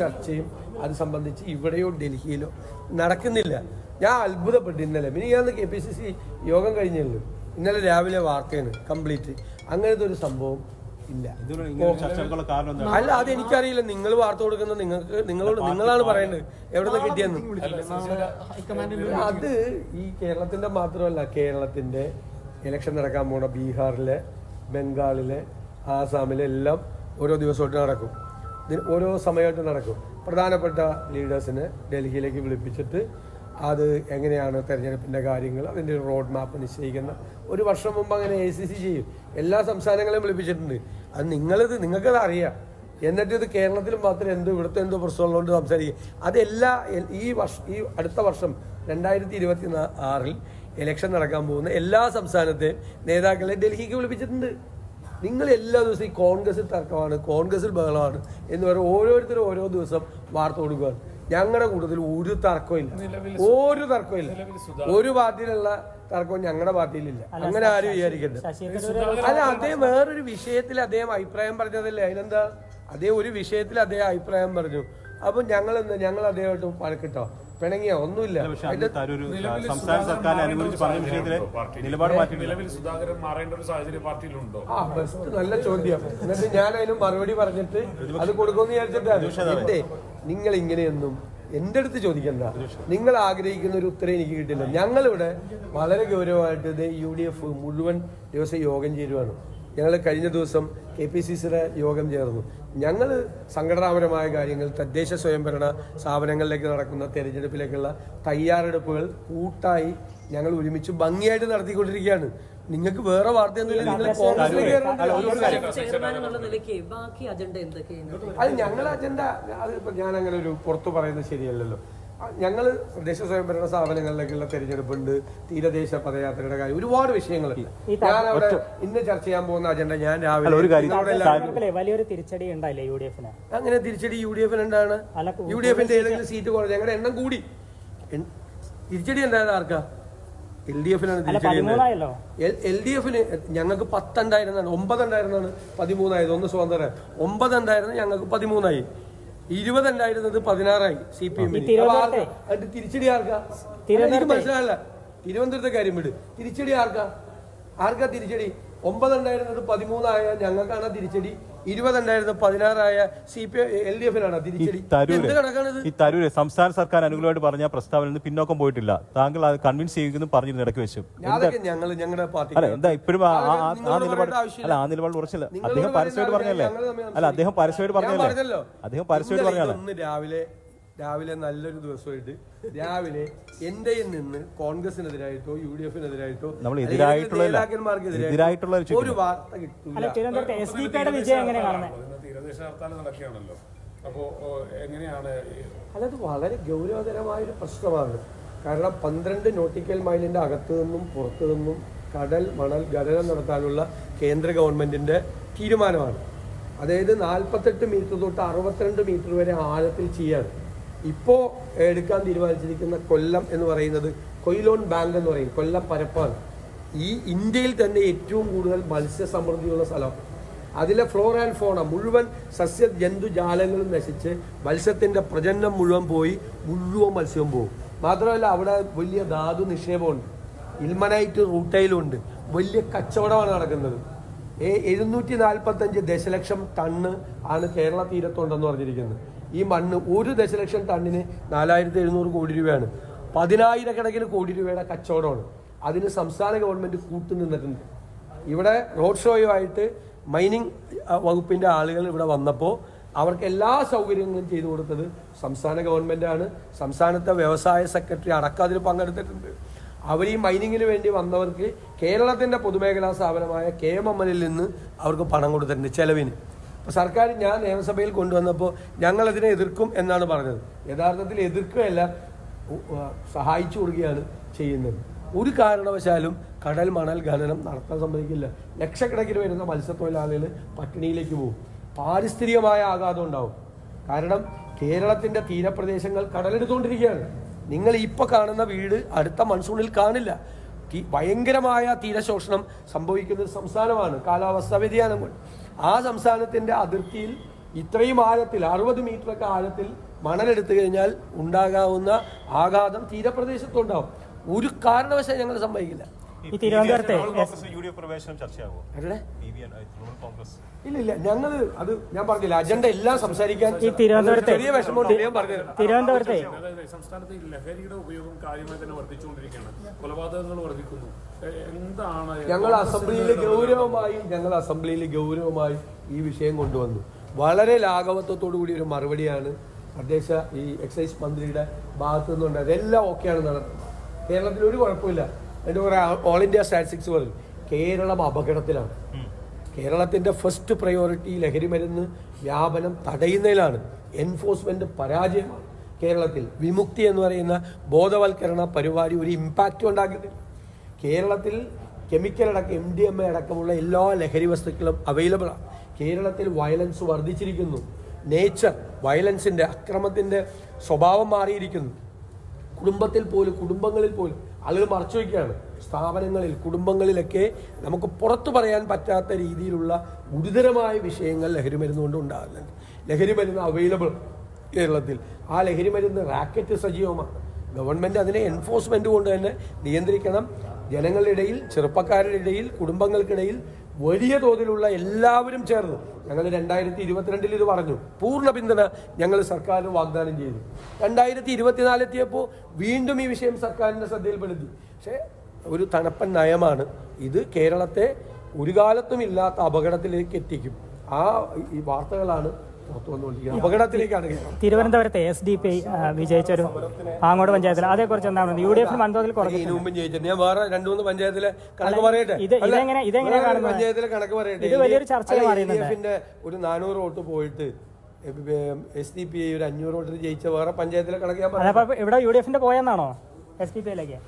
ചർച്ചയും അത് സംബന്ധിച്ച് ഇവിടെയോ ഡൽഹിയിലോ നടക്കുന്നില്ല. ഞാൻ അത്ഭുതപ്പെട്ടു. ഇന്നലെ മിനിയാന്ന് KPCC യോഗം കഴിഞ്ഞല്ലോ, ഇന്നലെ രാവിലെ വാർത്തയാണ് കംപ്ലീറ്റ്. അങ്ങനത്തെ ഒരു സംഭവം ഇല്ല. അല്ല, അത് എനിക്കറിയില്ല. നിങ്ങൾ വാർത്ത കൊടുക്കുന്ന നിങ്ങളാണ് പറയേണ്ടത് എവിടെ നിന്ന് കിട്ടിയെന്ന്. അത് ഈ കേരളത്തിന്റെ മാത്രമല്ല, കേരളത്തിന്റെ ഇലക്ഷൻ നടക്കാൻ പോണ ബീഹാറിലെ, ബംഗാളിലെ, ആസാമിലെ എല്ലാം ഓരോ ദിവസമായിട്ട് നടക്കും, ഓരോ സമയമായിട്ട് നടക്കും. പ്രധാനപ്പെട്ട ലീഡേഴ്സിനെ ഡൽഹിയിലേക്ക് വിളിപ്പിച്ചിട്ട് അത് എങ്ങനെയാണ് തെരഞ്ഞെടുപ്പിൻ്റെ കാര്യങ്ങൾ, അതിൻ്റെ ഒരു റോഡ് മാപ്പ് നിശ്ചയിക്കുന്ന. ഒരു വർഷം മുമ്പ് അങ്ങനെ ACC ചെയ്യും. എല്ലാ സംസ്ഥാനങ്ങളെയും വിളിപ്പിച്ചിട്ടുണ്ട്. അത് നിങ്ങൾക്കത് അറിയാം. എന്നിട്ട് ഇത് കേരളത്തിലും മാത്രം ഇവിടുത്തെ എന്തോ പ്രശ്നമുള്ളതുകൊണ്ട് സംസാരിക്കും. അതെല്ലാ ഈ അടുത്ത വർഷം 2026 ഇലക്ഷൻ നടക്കാൻ പോകുന്ന എല്ലാ സംസ്ഥാനത്തെയും നേതാക്കളെ ഡൽഹിക്ക് വിളിപ്പിച്ചിട്ടുണ്ട്. നിങ്ങൾ എല്ലാ ദിവസവും ഈ കോൺഗ്രസിൽ തർക്കമാണ്, കോൺഗ്രസിൽ ബഹളമാണ് എന്ന് പറഞ്ഞാൽ ഓരോരുത്തരും ഓരോ ദിവസം വാർത്ത കൊടുക്കുകയാണ്. ഞങ്ങളുടെ കൂട്ടത്തിൽ ഒരു തർക്കമില്ല, ഒരു പാർട്ടിയിലുള്ള തർക്കവും ഞങ്ങളുടെ പാർട്ടിയിലില്ല. അങ്ങനെ ആരും വിചാരിക്കരുത്. അല്ല, അദ്ദേഹം വേറൊരു വിഷയത്തിൽ അദ്ദേഹം അഭിപ്രായം പറഞ്ഞതല്ലേ, അതിനെന്താ? അതേ ഒരു വിഷയത്തിൽ അദ്ദേഹം അഭിപ്രായം പറഞ്ഞു. അപ്പൊ ഞങ്ങൾ അദ്ദേഹമായിട്ട് വഴക്കിട്ടോ, പിണങ്ങിയോ? ഒന്നുമില്ല. സംസ്ഥാന സർക്കാരിനെ അനുകൂലിച്ച് പറഞ്ഞ വിഷയത്തില് നിലപാട് മാറ്റി. ബെസ്റ്റ്, നല്ല ചോദ്യം. എന്നിട്ട് ഞാൻ അതിന് മറുപടി പറഞ്ഞിട്ട് അത് കൊടുക്കുമെന്ന് വിചാരിച്ചിട്ടാണ്. നിങ്ങൾ ഇങ്ങനെയൊന്നും എന്റെ അടുത്ത് ചോദിക്കണ്ട. നിങ്ങൾ ആഗ്രഹിക്കുന്ന ഒരു ഉത്തരം എനിക്ക് കിട്ടില്ല. ഞങ്ങളിവിടെ വളരെ ഗൗരവമായിട്ട് ഇത് UDF മുഴുവൻ ദിവസം യോഗം ചേരുവാണ്. ഞങ്ങൾ കഴിഞ്ഞ ദിവസം KPCCയുടെ യോഗം ചേർന്നു. ഞങ്ങൾ സംഘടനാപരമായ കാര്യങ്ങൾ, തദ്ദേശ സ്വയംഭരണ സ്ഥാപനങ്ങളിലേക്ക് നടക്കുന്ന തെരഞ്ഞെടുപ്പിലേക്കുള്ള തയ്യാറെടുപ്പുകൾ കൂട്ടായി ഞങ്ങൾ ഒരുമിച്ച് ഭംഗിയായിട്ട് നടത്തിക്കൊണ്ടിരിക്കുകയാണ്. നിങ്ങൾക്ക് വേറെ വാർത്തയൊന്നുമില്ല. അത് ഞങ്ങളുടെ അജണ്ട. അതിപ്പോ ഞാൻ അങ്ങനെ ഒരു പുറത്തു പറയുന്നത് ശരിയല്ലല്ലോ. ഞങ്ങൾ തദ്ദേശ സ്വയംഭരണ സ്ഥാപനങ്ങളിലേക്കുള്ള തെരഞ്ഞെടുപ്പുണ്ട്, തീരദേശ പദയാത്രയുടെ കാര്യം, ഒരുപാട് വിഷയങ്ങളുണ്ട്. ഞാൻ അവിടെ ഇന്ന് ചർച്ച ചെയ്യാൻ പോകുന്ന അജണ്ട ഞാൻ രാവിലെ വലിയൊരു തിരിച്ചടി ഉണ്ടായില്ലേ UDF-ന്? അങ്ങനെ തിരിച്ചടി UDF-ന് ഉണ്ടാണ്. UDF-ന്റെ ഏതെങ്കിലും സീറ്റ് കുറഞ്ഞു, ഞങ്ങളുടെ എണ്ണം കൂടി. തിരിച്ചടി ഉണ്ടായത് ആർക്കാ? LDF-നാണ് തിരിച്ചടി. LDF-ന് ഞങ്ങൾക്ക് 10 ഉണ്ടായിരുന്നാണ്, 9 ഉണ്ടായിരുന്നാണ് 13 ഒന്ന് സ്വതന്ത്രം. 9 ഉണ്ടായിരുന്നു, ഞങ്ങൾക്ക് 13 20 ഉണ്ടായിരുന്നത് 16 CPM-ന്. തിരിച്ചടി ആർക്കാ? എനിക്ക് മനസ്സിലാവില്ല. തിരുവനന്തപുരത്തെ കാര്യം വിട്. തിരിച്ചടി ആർക്കാ തിരിച്ചടി? 9 ഉണ്ടായിരുന്നത് 13 ഞങ്ങൾക്കാണ് തിരിച്ചടി. 20 ഉണ്ടായിരുന്നത് 16 LDF-നാണ് തിരിച്ചടി. എന്ത് കണക്കാണിത്? ഈ തരൂര് സംസ്ഥാന സർക്കാർ അനുകൂലമായിട്ട് പറഞ്ഞ പ്രസ്താവനയിൽ നിന്ന് പിന്നോക്കം പോയിട്ടില്ല. താങ്കൾ അത് കൺവിൻസ് ചെയ്യുന്നു പറഞ്ഞിരുന്നു ഇടയ്ക്ക് വെച്ചു. ഞങ്ങളുടെ പാർട്ടി അല്ല, എന്താ ഇപ്പോഴും ആ നിലപാട് ഉറച്ചില്ല. അദ്ദേഹം പരസ്യമായിട്ട് പറഞ്ഞല്ലേ? അല്ല, അദ്ദേഹം പരസ്യമായിട്ട് പറഞ്ഞാണ്. രാവിലെ നല്ലൊരു ദിവസമായിട്ട് രാവിലെ എന്റെ നിന്ന് കോൺഗ്രസിനെതിരായിട്ടോ UDF-നെതിരായിട്ടോ നമ്മൾ എതിരായിട്ടുള്ള ഒരു വാർത്ത കിട്ടില്ല. അതായത് വളരെ ഗൗരവതരമായൊരു പ്രശ്നമാണ്. കാരണം 12 നോട്ടിക്കൽ മൈലിന്റെ അകത്തു നിന്നും പുറത്തു നിന്നും കടൽ മണൽ ഖനനം നടത്താനുള്ള കേന്ദ്ര ഗവൺമെന്റിന്റെ തീരുമാനമാണ്. അതായത് 48 മീറ്റർ തൊട്ട് 62 മീറ്റർ വരെ ആഴത്തിൽ ചെയ്യാൻ ഇപ്പോൾ എടുക്കാൻ തീരുമാനിച്ചിരിക്കുന്ന കൊല്ലം എന്ന് പറയുന്നത് കൊയിലോൺ ബാങ്ക് എന്ന് പറയും. കൊല്ലം പരപ്പാണ് ഈ ഇന്ത്യയിൽ തന്നെ ഏറ്റവും കൂടുതൽ മത്സ്യസമൃദ്ധിയുള്ള സ്ഥലം. അതിലെ ഫ്ലോർ ആൻഡ് ഫോണ മുഴുവൻ സസ്യ ജന്തുജാലങ്ങളും നശിച്ച് മത്സ്യത്തിന്റെ പ്രജനനം മുഴുവൻ പോയി, മുഴുവൻ മത്സ്യവും പോകും. മാത്രമല്ല അവിടെ വലിയ ധാതു നിക്ഷേപമുണ്ട്, ഇൽമനൈറ്റ് റൂട്ടൈലുണ്ട്, വലിയ കച്ചവടമാണ് നടക്കുന്നത്. 745 ദശലക്ഷം ടണ്ണ് ആണ് കേരള തീരത്തുണ്ടെന്ന് പറഞ്ഞിരിക്കുന്നത്. ഈ മണ്ണ് 1 ദശലക്ഷം ടണ്ണിന് 4700 കോടി രൂപയാണ്. 10,000 കോടി രൂപയുടെ കച്ചവടമാണ്. അതിന് സംസ്ഥാന ഗവൺമെന്റ് കൂട്ടുനിന്നിട്ടുണ്ട്. ഇവിടെ റോഡ് ഷോയുമായിട്ട് മൈനിങ് വകുപ്പിന്റെ ആളുകൾ ഇവിടെ വന്നപ്പോൾ അവർക്ക് എല്ലാ സൗകര്യങ്ങളും ചെയ്തു കൊടുത്തത് സംസ്ഥാന ഗവൺമെന്റാണ്. സംസ്ഥാനത്തെ വ്യവസായ സെക്രട്ടറി അടക്കം അതിൽ പങ്കെടുത്തിട്ടുണ്ട്. അവർ ഈ മൈനിങ്ങിന് വേണ്ടി വന്നവർക്ക് കേരളത്തിന്റെ പൊതുമേഖലാ സ്ഥാപനമായ KMML-ൽ നിന്ന് അവർക്ക് പണം കൊടുത്തിട്ടുണ്ട് ചെലവിന്. അപ്പോൾ സർക്കാർ ഞാൻ നിയമസഭയിൽ കൊണ്ടുവന്നപ്പോൾ ഞങ്ങളതിനെ എതിർക്കും എന്നാണ് പറഞ്ഞത്. യഥാർത്ഥത്തിൽ എതിർക്കുകയല്ല, സഹായിച്ചു കൊടുക്കുകയാണ് ചെയ്യുന്നത്. ഒരു കാരണവശാലും കടൽ മണൽ ഖനനം നടത്താൻ സമ്മതിക്കില്ല. ലക്ഷക്കണക്കിന് വരുന്ന മത്സ്യത്തൊഴിലാളികൾ പട്ടിണിയിലേക്ക് പോകും. പാരിസ്ഥിതികമായ ആഘാതം ഉണ്ടാവും. കാരണം കേരളത്തിന്റെ തീരപ്രദേശങ്ങൾ കടലെടുത്തുകൊണ്ടിരിക്കുകയാണ്. നിങ്ങൾ ഇപ്പോൾ കാണുന്ന വീട് അടുത്ത മൺസൂണിൽ കാണില്ല. ഭയങ്കരമായ തീരശോഷണം സംഭവിക്കുന്ന ഒരു സംസ്ഥാനമാണ് കാലാവസ്ഥാ വ്യതിയാനം കൊണ്ട്. ആ സംസ്ഥാനത്തിന്റെ അതിർത്തിയിൽ ഇത്രയും ആഴത്തിൽ 60 മീറ്ററൊക്കെ ആഴത്തിൽ മണലെടുത്തു കഴിഞ്ഞാൽ ഉണ്ടാകാവുന്ന ആഘാതം തീരപ്രദേശത്തുണ്ടാവും. ഒരു കാരണവശാലും ഞങ്ങൾ സമ്മതിക്കില്ല. ഈ തിരുവനന്തപുരത്തെ ഇല്ല ഞങ്ങൾ അത് ഞാൻ പറഞ്ഞില്ല, അജണ്ട എല്ലാം സംസാരിക്കാൻ ഈ തിരുവനന്തപുരത്തെ ചെറിയ വിഷമമുണ്ട്. ഞാൻ പറഞ്ഞു തിരുവനന്തപുരത്തെ സംസ്ഥാനത്ത് ലഹരിയുടെ ഉപയോഗം കാര്യമായി തന്നെ വർദ്ധിച്ചുകൊണ്ടിരിക്കുകയാണ്. കൊലപാതകങ്ങൾ വർദ്ധിക്കുന്നു. എന്താണ് ഞങ്ങൾ അസംബ്ലിയിൽ ഗൗരവമായി ഈ വിഷയം കൊണ്ടുവന്നു. വളരെ ലാഘവത്വത്തോടു കൂടി ഒരു മറുപടിയാണ് തദ്ദേശ ഈ എക്സൈസ് മന്ത്രിയുടെ ഭാഗത്തു നിന്നുണ്ടായത്. എല്ലാം ഓക്കെയാണ് നടന്നത്. കേരളത്തിൽ ഒരു കുഴപ്പമില്ല. അതിൻ്റെ കുറേ ഓൾ ഇന്ത്യ സ്റ്റാറ്റിസ്റ്റിക്സ് പറയും കേരളം അപകടത്തിലാണ്. കേരളത്തിൻ്റെ ഫസ്റ്റ് പ്രയോറിറ്റി ലഹരി മരുന്ന് വ്യാപനം തടയുന്നതിലാണ്. എൻഫോഴ്സ്മെന്റ് പരാജയമാണ്. കേരളത്തിൽ വിമുക്തി എന്ന് പറയുന്ന ബോധവൽക്കരണ പരിപാടി ഒരു ഇമ്പാക്റ്റും ഉണ്ടാക്കിയിട്ടില്ല. കേരളത്തിൽ കെമിക്കൽ അടക്കം MDMA അടക്കമുള്ള എല്ലാ ലഹരി വസ്തുക്കളും അവൈലബിൾ ആണ്. കേരളത്തിൽ വയലൻസ് വർദ്ധിച്ചിരിക്കുന്നു. നേച്ചർ വയലൻസിൻ്റെ അക്രമത്തിൻ്റെ സ്വഭാവം മാറിയിരിക്കുന്നു. കുടുംബങ്ങളിൽ പോലും ആളുകൾ മറച്ചു വയ്ക്കുകയാണ്. സ്ഥാപനങ്ങളിൽ, കുടുംബങ്ങളിലൊക്കെ നമുക്ക് പുറത്തു പറയാൻ പറ്റാത്ത രീതിയിലുള്ള ഗുരുതരമായ വിഷയങ്ങൾ ലഹരി മരുന്ന് കൊണ്ട് ഉണ്ടാകുന്നുണ്ട്. ലഹരി മരുന്ന് അവൈലബിൾ കേരളത്തിൽ. ആ ലഹരി മരുന്ന് റാക്കറ്റ് സജീവമാണ്. ഗവൺമെൻറ് അതിനെ എൻഫോഴ്സ്മെൻറ്റ് കൊണ്ട് തന്നെ നിയന്ത്രിക്കണം. ജനങ്ങളുടെ ഇടയിൽ, ചെറുപ്പക്കാരുടെ ഇടയിൽ, കുടുംബങ്ങൾക്കിടയിൽ വലിയ തോതിലുള്ള എല്ലാവരും ചേർന്ന് ഞങ്ങൾ 2022 ഇത് പറഞ്ഞു. പൂർണ്ണ പിന്തുണ ഞങ്ങൾ സർക്കാരിന് വാഗ്ദാനം ചെയ്തു. 2024 എത്തിയപ്പോൾ വീണ്ടും ഈ വിഷയം സർക്കാരിൻ്റെ ശ്രദ്ധയിൽപ്പെടുത്തി. പക്ഷേ ഒരു തണുപ്പൻ നയമാണ് ഇത്. കേരളത്തെ ഒരു കാലത്തും ഇല്ലാത്ത അപകടത്തിലേക്ക് എത്തിക്കും. ഈ വാർത്തകളാണ് പുറത്തു വന്നുകൊണ്ടിരിക്കുന്നത്. അപകടത്തിലേക്കാണ് തിരുവനന്തപുരത്തെ SDP വിജയിച്ചൊരു പാങ്ങോട് പഞ്ചായത്തിൽ അതേക്കുറിച്ച് എന്താണ് UDF വൻതോതിൽ കുറഞ്ഞു. ഇതിനു മുമ്പ് ജയിച്ചിട്ടുണ്ട്. ഞാൻ വേറെ 2-3 പഞ്ചായത്തിലെ കണക്ക് പറയട്ടെ. പഞ്ചായത്തിലെ കണക്ക് പറയട്ടെ. UDFന്റെ ഒരു 400 വോട്ട് പോയിട്ട് SDP ഒരു 500 വോട്ടിൽ ജയിച്ച വേറെ പഞ്ചായത്തിലെ കണക്ക് ഞാൻ പറയാം. ഇവിടെ UDFന്റെ പോയെന്നാണോ SDP യിലേക്ക്?